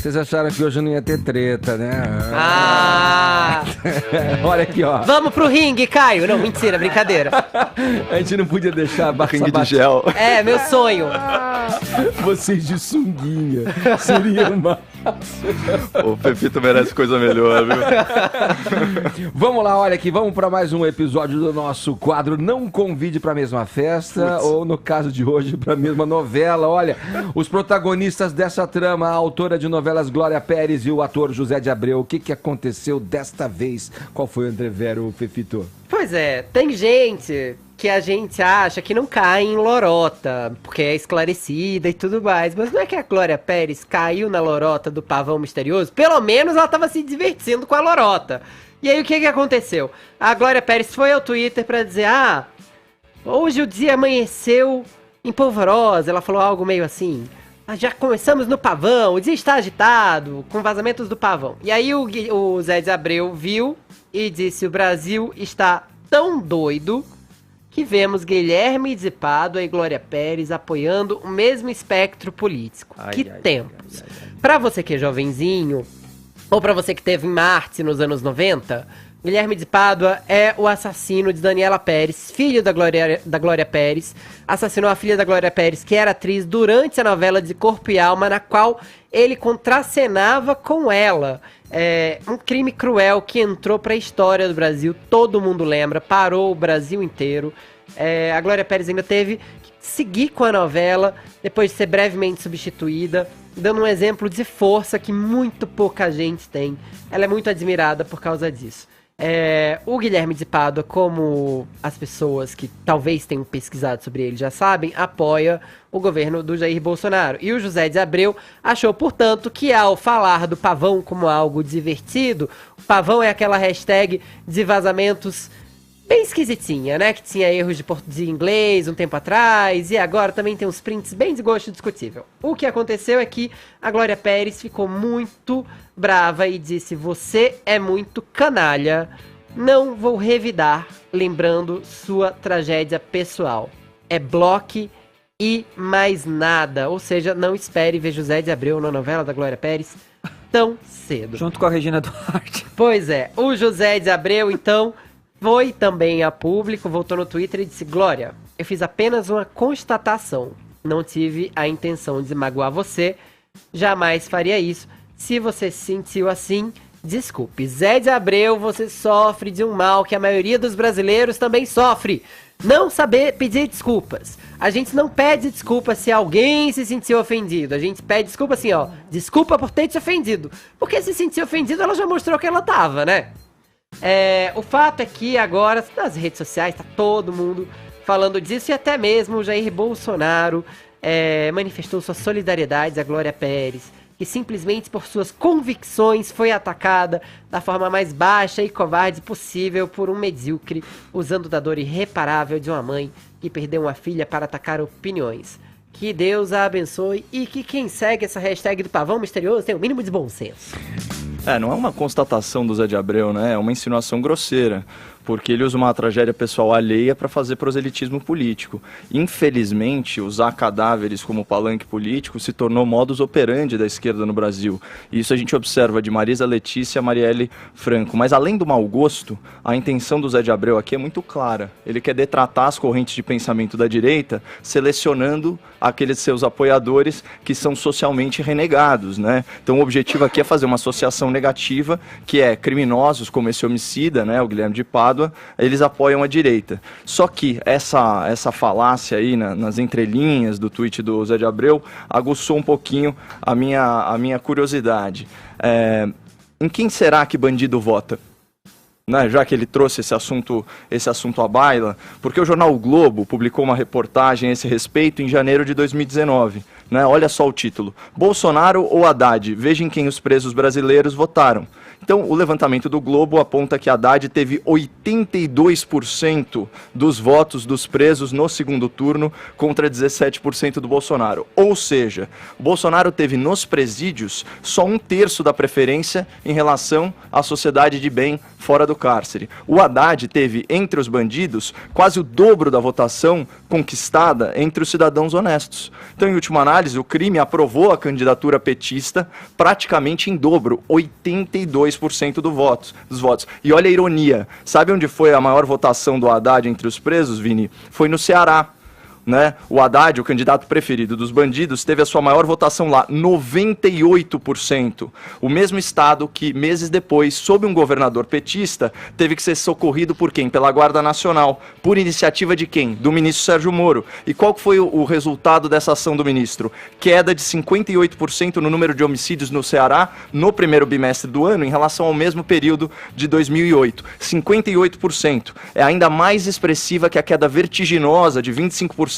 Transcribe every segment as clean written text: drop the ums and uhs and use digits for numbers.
vocês acharam que hoje não ia ter treta, né? Olha aqui, ó. Vamos pro ringue, Caio. Não, mentira, brincadeira. A gente não podia deixar a ringue de gel. É, meu sonho. Vocês de sunguinha. Seria uma... O Pepito merece coisa melhor, viu? Vamos lá, olha aqui, vamos para mais um episódio do nosso quadro Não Convide para a Mesma Festa, ou no caso de hoje, para a mesma novela. Olha, os protagonistas dessa trama, a autora de novelas Glória Pérez e o ator José de Abreu. O que aconteceu desta vez? Qual foi o entrevero, Pepito? Pois é, tem gente que a gente acha que não cai em lorota, porque é esclarecida e tudo mais. Mas não é que a Glória Pérez caiu na lorota do pavão misterioso? Pelo menos ela tava se divertindo com a lorota. E aí o que aconteceu? A Glória Pérez foi ao Twitter pra dizer, hoje o dia amanheceu em polvorosa. Ela falou algo meio assim, já começamos no pavão, o dia está agitado, com vazamentos do pavão. E aí o Zé de Abreu viu e disse, o Brasil está tão doido que vemos Guilherme de Pádua e Glória Pérez apoiando o mesmo espectro político. Que tempos. Pra você que é jovenzinho, ou pra você que teve em Marte nos anos 90, Guilherme de Pádua é o assassino de Daniela Pérez, filho da Glória Pérez. Assassinou a filha da Glória Pérez, que era atriz, durante a novela de Corpo e Alma, na qual ele contracenava com ela. Um crime cruel que entrou para a história do Brasil, todo mundo lembra, parou o Brasil inteiro. A Glória Pérez ainda teve que seguir com a novela, depois de ser brevemente substituída, dando um exemplo de força que muito pouca gente tem. Ela é muito admirada por causa disso. O Guilherme de Pádua, como as pessoas que talvez tenham pesquisado sobre ele já sabem, apoia o governo do Jair Bolsonaro. E o José de Abreu achou, portanto, que ao falar do pavão como algo divertido, o pavão é aquela hashtag de vazamentos bem esquisitinha, né? Que tinha erros de inglês um tempo atrás, e agora também tem uns prints bem de gosto discutível. O que aconteceu é que a Glória Pérez ficou muito brava e disse, você é muito canalha, não vou revidar, lembrando sua tragédia pessoal. É bloque e mais nada, ou seja, não espere ver José de Abreu na novela da Glória Pérez tão cedo. Junto com a Regina Duarte. Pois é, o José de Abreu, então, foi também a público, voltou no Twitter e disse, Glória, eu fiz apenas uma constatação, não tive a intenção de magoar você, jamais faria isso. Se você se sentiu assim, desculpe. Zé de Abreu, você sofre de um mal que a maioria dos brasileiros também sofre. Não saber pedir desculpas. A gente não pede desculpa se alguém se sentiu ofendido. A gente pede desculpa assim, desculpa por ter te ofendido. Porque se sentir ofendido, ela já mostrou que ela tava, né? O fato é que agora, nas redes sociais, tá todo mundo falando disso. E até mesmo o Jair Bolsonaro manifestou sua solidariedade à Glória Pérez, que simplesmente por suas convicções foi atacada da forma mais baixa e covarde possível por um medíocre, usando da dor irreparável de uma mãe que perdeu uma filha para atacar opiniões. Que Deus a abençoe e que quem segue essa hashtag do pavão misterioso tem o mínimo de bom senso. Não é uma constatação do Zé de Abreu, né? É uma insinuação grosseira, porque ele usa uma tragédia pessoal alheia para fazer proselitismo político. Infelizmente, usar cadáveres como palanque político se tornou modus operandi da esquerda no Brasil. E isso a gente observa de Marisa Letícia e Marielle Franco. Mas além do mau gosto, a intenção do Zé de Abreu aqui é muito clara. Ele quer detratar as correntes de pensamento da direita, selecionando aqueles seus apoiadores que são socialmente renegados, né? Então o objetivo aqui é fazer uma associação negativa, que é criminosos como esse homicida, né, o Guilherme de Pádua, eles apoiam a direita. Só que essa falácia aí nas entrelinhas do tweet do Zé de Abreu aguçou um pouquinho a minha curiosidade. Em quem será que bandido vota? Né, já que ele trouxe esse assunto à baila, porque o jornal O Globo publicou uma reportagem a esse respeito em janeiro de 2019. Né, olha só o título: Bolsonaro ou Haddad? Veja em quem os presos brasileiros votaram. Então, o levantamento do Globo aponta que Haddad teve 82% dos votos dos presos no segundo turno contra 17% do Bolsonaro. Ou seja, o Bolsonaro teve nos presídios só 1/3 da preferência em relação à sociedade de bem fora do cárcere. O Haddad teve, entre os bandidos, quase o dobro da votação conquistada entre os cidadãos honestos. Então, em última análise, o crime aprovou a candidatura petista praticamente em dobro, 82% dos votos. E olha a ironia, sabe onde foi a maior votação do Haddad entre os presos, Vini? Foi no Ceará. Né? O Haddad, o candidato preferido dos bandidos, teve a sua maior votação lá, 98%. O mesmo estado que, meses depois, sob um governador petista, teve que ser socorrido por quem? Pela Guarda Nacional. Por iniciativa de quem? Do ministro Sérgio Moro. E qual foi o resultado dessa ação do ministro? Queda de 58% no número de homicídios no Ceará no primeiro bimestre do ano em relação ao mesmo período de 2008. 58%. É ainda mais expressiva que a queda vertiginosa de 25%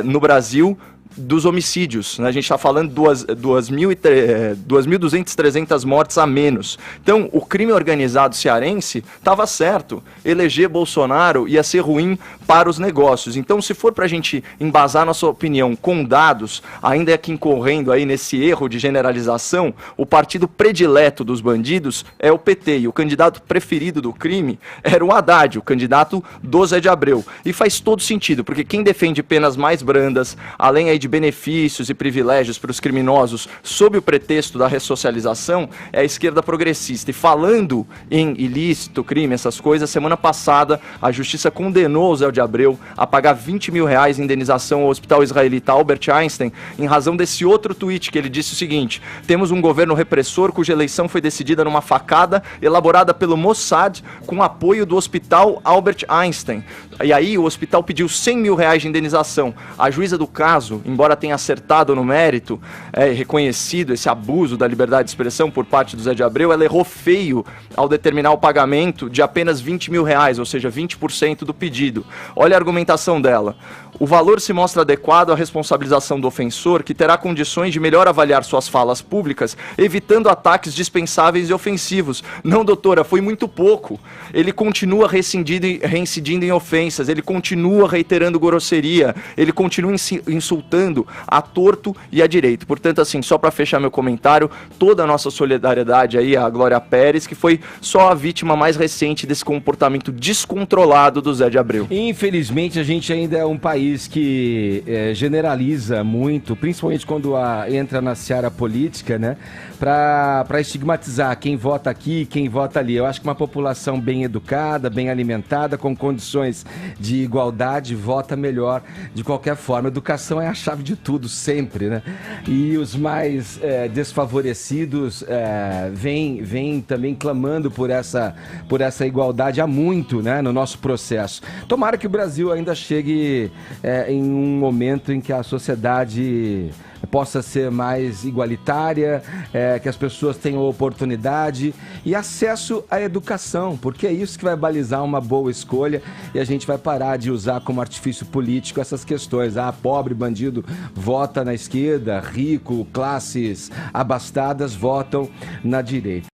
no Brasil dos homicídios, né? A gente está falando 2.200, 300 mortes a menos. Então, o crime organizado cearense estava certo. Eleger Bolsonaro ia ser ruim para os negócios. Então, se for para a gente embasar nossa opinião com dados, ainda que incorrendo aí nesse erro de generalização, o partido predileto dos bandidos é o PT. E o candidato preferido do crime era o Haddad, o candidato do Zé de Abreu. E faz todo sentido, porque quem defende penas mais brandas, além aí de benefícios e privilégios para os criminosos sob o pretexto da ressocialização, é a esquerda progressista. E falando em ilícito, crime, essas coisas, semana passada a justiça condenou o Zé de Abreu a pagar R$20 mil em indenização ao hospital israelita Albert Einstein em razão desse outro tweet que ele disse o seguinte: temos um governo repressor cuja eleição foi decidida numa facada elaborada pelo Mossad com apoio do hospital Albert Einstein. E aí o hospital pediu R$100 mil de indenização. A juíza do caso, embora tenha acertado no mérito, reconhecido esse abuso da liberdade de expressão por parte do Zé de Abreu, ela errou feio ao determinar o pagamento de apenas R$20 mil, ou seja, 20% do pedido. Olha a argumentação dela. O valor se mostra adequado à responsabilização do ofensor, que terá condições de melhor avaliar suas falas públicas, evitando ataques dispensáveis e ofensivos. Não, doutora, foi muito pouco. Ele continua reincidindo em ofensas, ele continua reiterando grosseria, ele continua insultando a torto e a direito. Portanto, assim, só para fechar meu comentário, toda a nossa solidariedade aí à Glória Pérez, que foi só a vítima mais recente desse comportamento descontrolado do Zé de Abreu. Infelizmente, a gente ainda é um país que generaliza muito, principalmente quando entra na seara política, né? Para estigmatizar quem vota aqui, quem vota ali. Eu acho que uma população bem educada, bem alimentada, com condições de igualdade, vota melhor de qualquer forma. Educação é a chave de tudo, sempre, né? E os mais desfavorecidos vêm também clamando por essa igualdade há muito, né, no nosso processo. Tomara que o Brasil ainda chegue em um momento em que a sociedade possa ser mais igualitária, que as pessoas tenham oportunidade e acesso à educação, porque é isso que vai balizar uma boa escolha e a gente vai parar de usar como artifício político essas questões. Pobre, bandido vota na esquerda, rico, classes abastadas votam na direita.